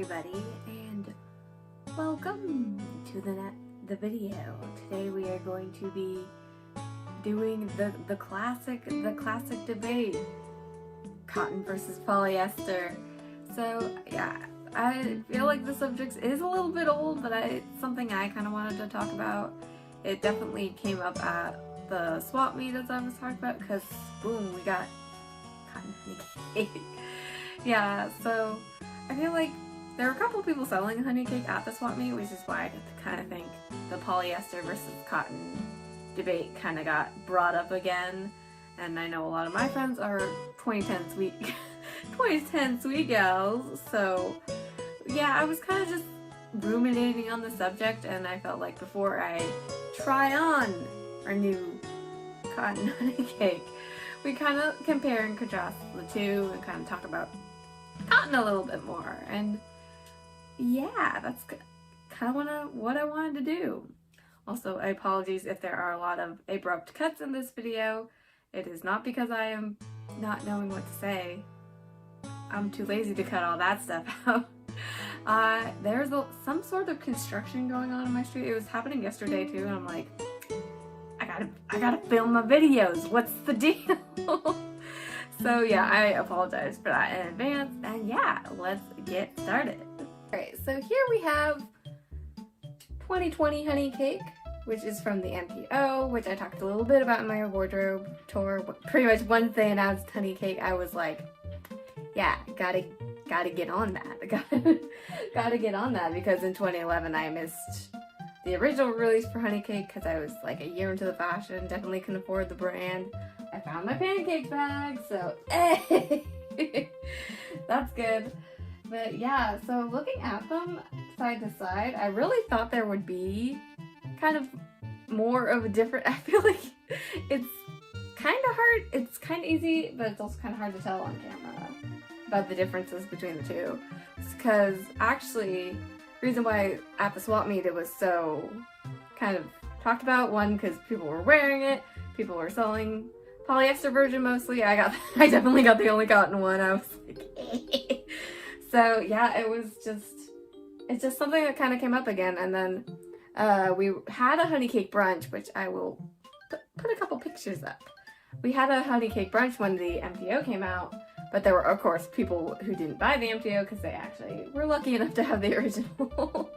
everybody, and welcome to the video. Today we are going to be doing the classic debate, cotton versus polyester. So yeah, I feel like the subject is a little bit old, but it's something I kind of wanted to talk about. It definitely came up at the swap meet, as I was talking about, because boom, we got cotton honey cake. Yeah, so I feel like there were a couple people selling honey cake at the swap meet, which is why I kind of think the polyester versus cotton debate kind of got brought up again. And I know a lot of my friends are 2010 sweet gals, so yeah, I was kind of just ruminating on the subject, and I felt like before I try on our new cotton honey cake, we kind of compare and contrast the two and kind of talk about cotton a little bit more. And yeah, that's kind of what I wanted to do. Also, I apologize if there are a lot of abrupt cuts in this video. It is not because I am not knowing what to say. I'm too lazy to cut all that stuff out. There's some sort of construction going on in my street. It was happening yesterday too, and I'm like, I gotta film my videos. What's the deal? So yeah, I apologize for that in advance, and yeah, let's get started. Alright, so here we have 2020 honey cake, which is from the MPO, which I talked a little bit about in my wardrobe tour. Pretty much once they announced honey cake, I was like, yeah, gotta get on that. Gotta get on that, because in 2011 I missed the original release for honey cake because I was like a year into the fashion, definitely couldn't afford the brand. I found my pancake bag, so hey, that's good. But yeah, so looking at them side to side, I really thought there would be kind of more of a different, I feel like it's kind of hard, it's kind of easy, but it's also kind of hard to tell on camera about the differences between the two. Because actually, the reason why at the swap meet it was so kind of talked about, one, because people were wearing it, people were selling polyester version mostly. I definitely got the only cotton one. I was like, so yeah, it's just something that kind of came up again. And then we had a honey cake brunch, which I will put a couple pictures up. We had a honey cake brunch when the MTO came out, but there were of course people who didn't buy the MTO because they actually were lucky enough to have the original.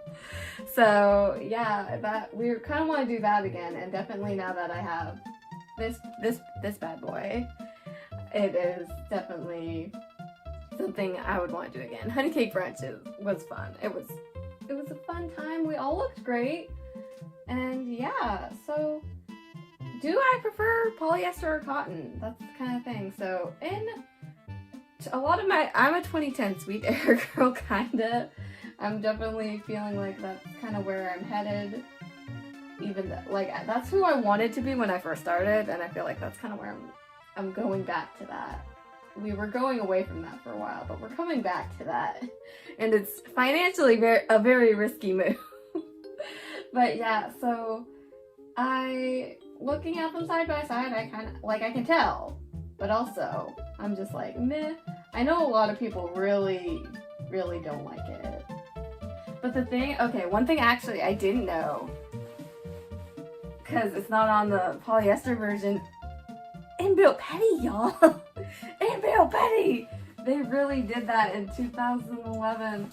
So yeah, that we kind of want to do that again, and definitely now that I have this bad boy, it is definitely something I would want to do again. Honey cake brunch was fun. It was a fun time. We all looked great, and yeah. So, do I prefer polyester or cotton? That's the kind of thing. So, I'm a 2010 sweet era girl, kinda. I'm definitely feeling like that's kind of where I'm headed. Even though, like, that's who I wanted to be when I first started, and I feel like that's kind of where I'm going back to that. We were going away from that for a while, but we're coming back to that, and it's financially a very risky move. But yeah, so looking at them side by side, I kind of like, I can tell, but also I'm just like, meh. I know a lot of people really don't like it, but one thing actually I didn't know, because it's not on the polyester version, inbuilt petty, y'all. Inbuilt petty. They really did that in 2011.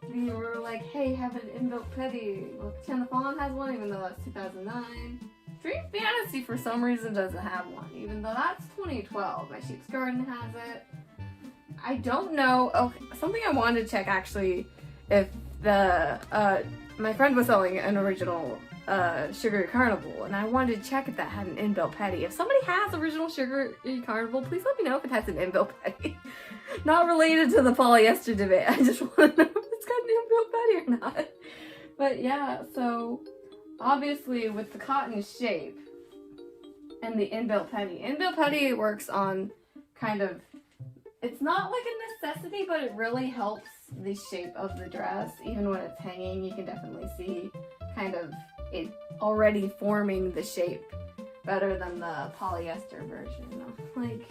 They were like, hey, have an inbuilt petty. Well, Channel Fawn has one, even though that's 2009. Dream Fantasy for some reason doesn't have one, even though that's 2012. My Sheep's Garden has it. I don't know. Okay, something I wanted to check actually, if my friend was selling an original Sugary Carnival, and I wanted to check if that had an inbuilt petty. If somebody has original Sugary Carnival, please let me know if it has an inbuilt petty. Not related to the polyester debate, I just want to know if it's got an inbuilt petty or not. But yeah, so obviously with the cotton shape and the inbuilt petty works on kind of, it's not like a necessity, but it really helps the shape of the dress. Even when it's hanging, you can definitely see kind of it already forming the shape better than the polyester version. Like,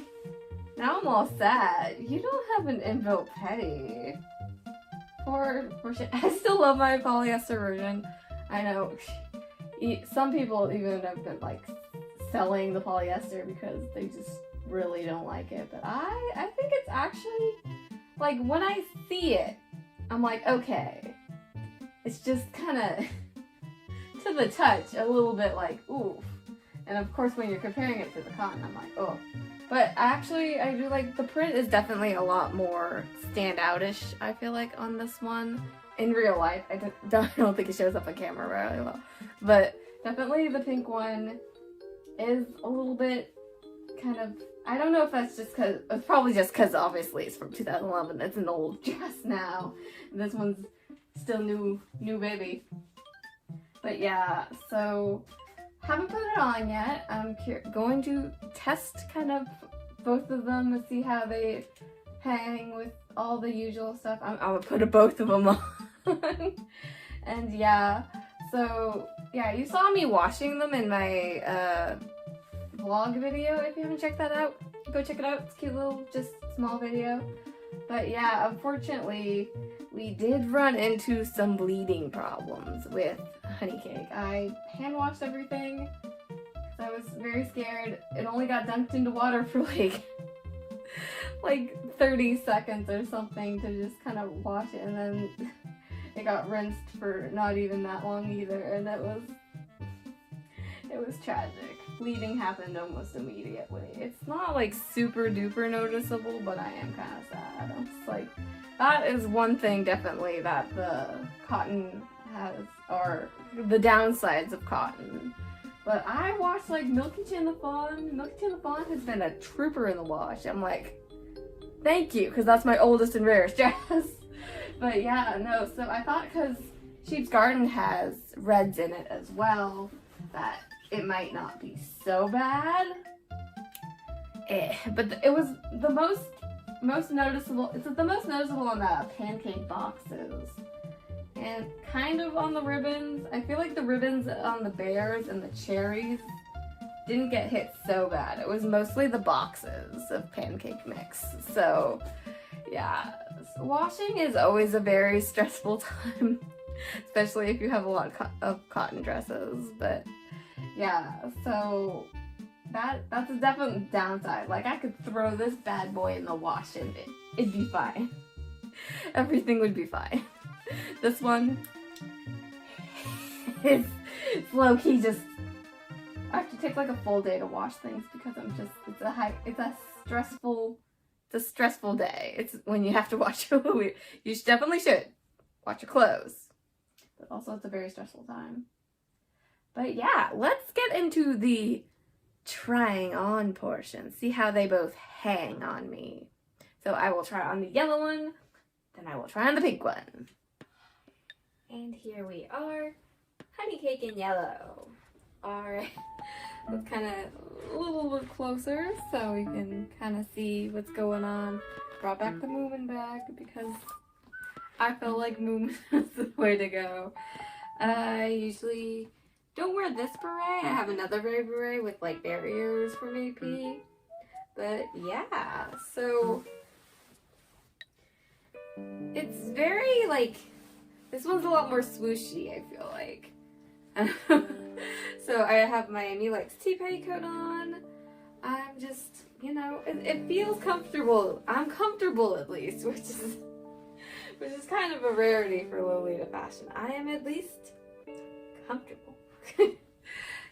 now I'm all sad. You don't have an inbuilt petty. I still love my polyester version. I know some people even have been like selling the polyester because they just really don't like it. But I think it's actually, like, when I see it, I'm like, okay. It's just kind of, to the touch, a little bit like, oof. And of course, when you're comparing it to the cotton, I'm like, oh. But actually, I do like, the print is definitely a lot more standoutish, I feel like, on this one. In real life, I don't think it shows up on camera really well. But definitely the pink one is a little bit kind of, I don't know if that's just because, it's probably just because obviously it's from 2011. It's an old dress now. This one's still new baby. But yeah, so haven't put it on yet. I'm going to test kind of both of them and see how they hang with all the usual stuff. I'm gonna put both of them on. And yeah, so yeah, you saw me washing them in my vlog video. If you haven't checked that out, go check it out. It's a cute little, just small video. But yeah, unfortunately, we did run into some bleeding problems with Honey Cake. I hand washed everything because I was very scared. It only got dunked into water for like 30 seconds or something to just kind of wash it, and then it got rinsed for not even that long either, and it was tragic. Bleeding happened almost immediately. It's not like super duper noticeable, but I am kind of sad. I'm just like, that is one thing definitely that the cotton has, or the downsides of cotton. But I watched like Milky Chin the Fawn. Milky Chin the Fawn has been a trooper in the wash. I'm like, thank you, because that's my oldest and rarest dress. But yeah, no, so I thought because Sheep's Garden has reds in it as well, that it might not be so bad. But it was the most noticeable. It's the most noticeable on the pancake boxes. And kind of on the ribbons. I feel like the ribbons on the bears and the cherries didn't get hit so bad. It was mostly the boxes of pancake mix. So yeah, washing is always a very stressful time, especially if you have a lot of cotton dresses. But yeah, so that's a definite downside. Like, I could throw this bad boy in the wash and it'd be fine. Everything would be fine. This one, it's low-key just, I have to take like a full day to wash things because it's a stressful day. It's when you have to wash your, you definitely should wash your clothes. But also it's a very stressful time. But yeah, let's get into the trying on portion. See how they both hang on me. So I will try on the yellow one, then I will try on the pink one. And here we are, Honey Cake in yellow. Alright, let's kind of a little bit closer so we can kind of see what's going on. Brought back the Moomin bag because I felt like Moomin was the way to go. I usually don't wear this beret. I have another beret with like barriers from AP. But yeah, so it's very like, this one's a lot more swooshy, I feel like. So I have my Me Likes Tea petticoat on. I'm just, you know, it feels comfortable. I'm comfortable at least, which is kind of a rarity for Lolita fashion. I am at least comfortable.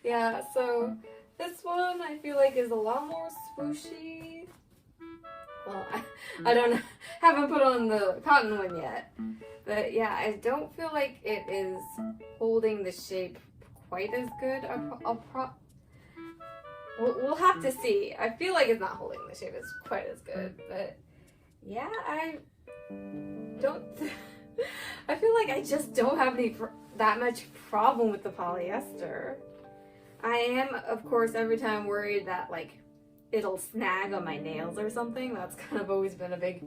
Yeah, so this one I feel like is a lot more swooshy. Well, I don't know, haven't put on the cotton one yet. But yeah, I don't feel like it is holding the shape quite as good. We'll have to see. I feel like it's not holding the shape as quite as good. But yeah, I feel like I just don't have that much problem with the polyester. I am, of course, every time worried that like it'll snag on my nails or something. That's kind of always been a big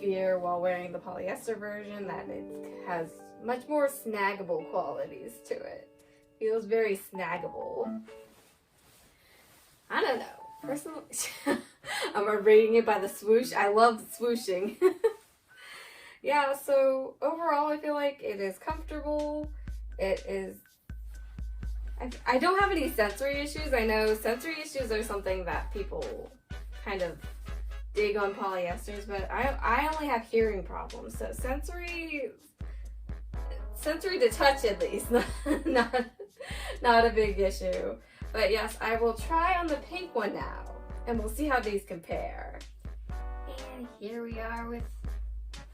fear while wearing the polyester version, that it has much more snaggable qualities to it. Feels very snaggable. I don't know. Personally, I'm rating it by the swoosh. I love swooshing. yeah, so overall I feel like it is comfortable. It is, I don't have any sensory issues. I know sensory issues are something that people kind of dig on polyesters, but I only have hearing problems. So sensory to touch at least, not a big issue. But yes, I will try on the pink one now, and we'll see how these compare. And here we are with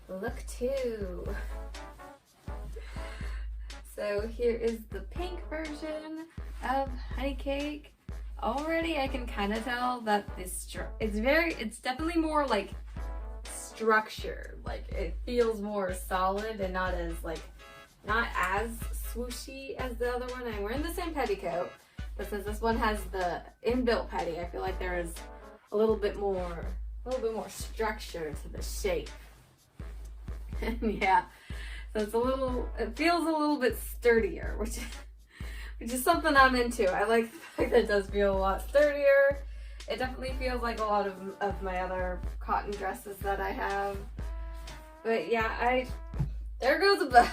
look 2. So here is the pink version of honey cake. Already I can kind of tell that it's definitely more like structured. Like it feels more solid and not as swooshy as the other one. I'm wearing the same petticoat, but since this one has the inbuilt petty, I feel like there is a little bit more structure to the shape. Yeah, so it feels a little bit sturdier, which is something I'm into. I like the fact that it does feel a lot sturdier. It definitely feels like a lot of my other cotton dresses that I have. But yeah, there goes a bow.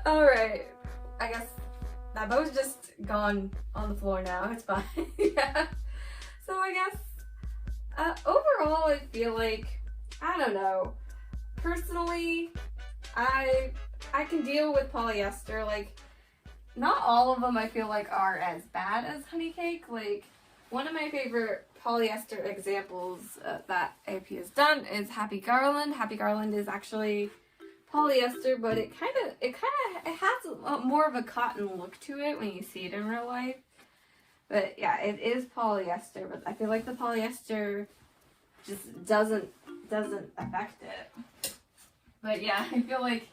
Alright, I guess that bow's just gone on the floor now. It's fine. Yeah. So I guess overall I feel like, I don't know, personally I can deal with polyester. Like, not all of them I feel like are as bad as honey cake. Like, one of my favorite polyester examples that AP has done is Happy Garland. Happy Garland is actually polyester, but it has more of a cotton look to it when you see it in real life. But yeah, it is polyester, but I feel like the polyester just doesn't affect it. But yeah, I feel like,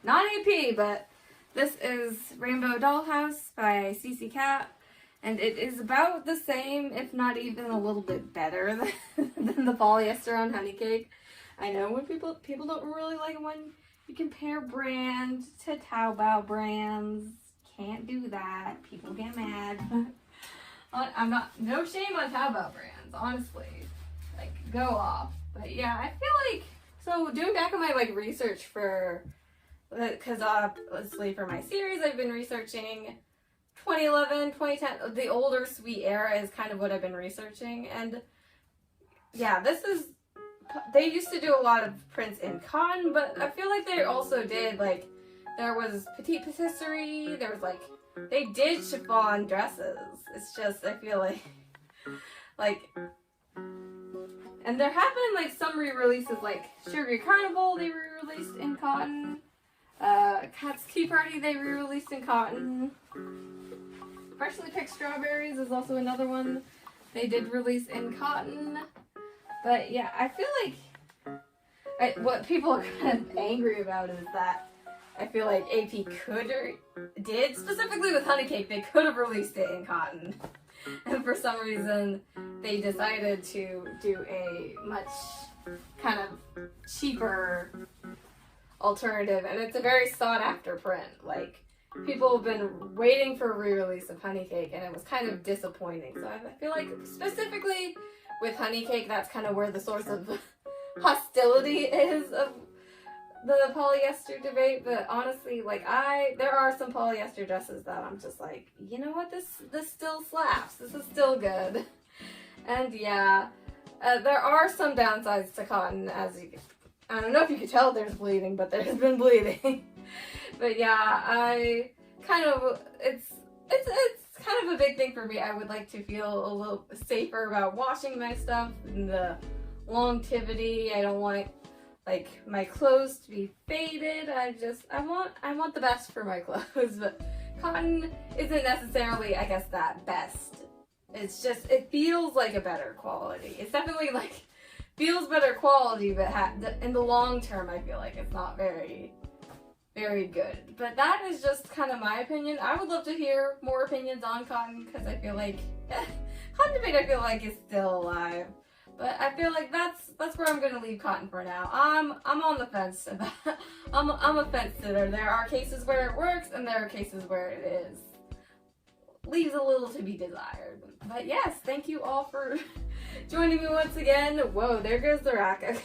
not AP, but this is Rainbow Dollhouse by CC Cat, and it is about the same, if not even a little bit better than the polyester on honey cake. I know when people don't really like it when you compare brand to Taobao brands. Can't do that. People get mad. I'm not, no shame on Taobao brands, honestly. Like, go off. But yeah, I feel like, so doing back on my research for, because obviously for my series I've been researching 2011, 2010, the older sweet era is kind of what I've been researching. And yeah, they used to do a lot of prints in cotton, but I feel like they also did, there was petite patisserie, there was they did chiffon dresses. It's just, I feel like, and there have been some re-releases, like Sugary Carnival, they re-released in cotton. Cat's Tea Party, they re-released in cotton. Freshly Picked Strawberries is also another one they did release in cotton. But yeah, I feel like what people are kind of angry about is that I feel like AP did, specifically with honey cake, they could have released it in cotton. And for some reason, they decided to do a much kind of cheaper alternative, and it's a very sought after print. People have been waiting for a re-release of honey cake, and it was kind of disappointing. So I feel like specifically with honey cake, that's kind of where the source of hostility is of the polyester debate. But honestly, there are some polyester dresses that I'm just like, you know what, this still slaps. This is still good. And yeah, there are some downsides to cotton, I don't know if you could tell there's bleeding, but there's been bleeding. But yeah, it's kind of a big thing for me. I would like to feel a little safer about washing my stuff and the longevity. I don't want my clothes to be faded. I want the best for my clothes, but cotton isn't necessarily, I guess, that best. It's just, it feels like a better quality. It's definitely feels better quality, but in the long term, I feel like it's not very, very good. But that is just kind of my opinion. I would love to hear more opinions on cotton, because I feel like cotton debate, I feel like, is still alive. But I feel like that's where I'm gonna leave cotton for now. I'm on the fence about I'm a fence sitter. There are cases where it works, and there are cases where it leaves a little to be desired. But yes, thank you all for joining me once again. Whoa, there goes the rack.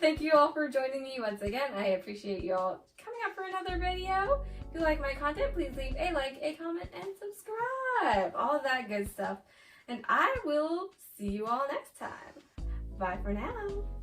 Thank you all for joining me once again. I appreciate you all coming up for another video. If you like my content, please leave a like, a comment, and subscribe. All of that good stuff. And I will see you all next time. Bye for now.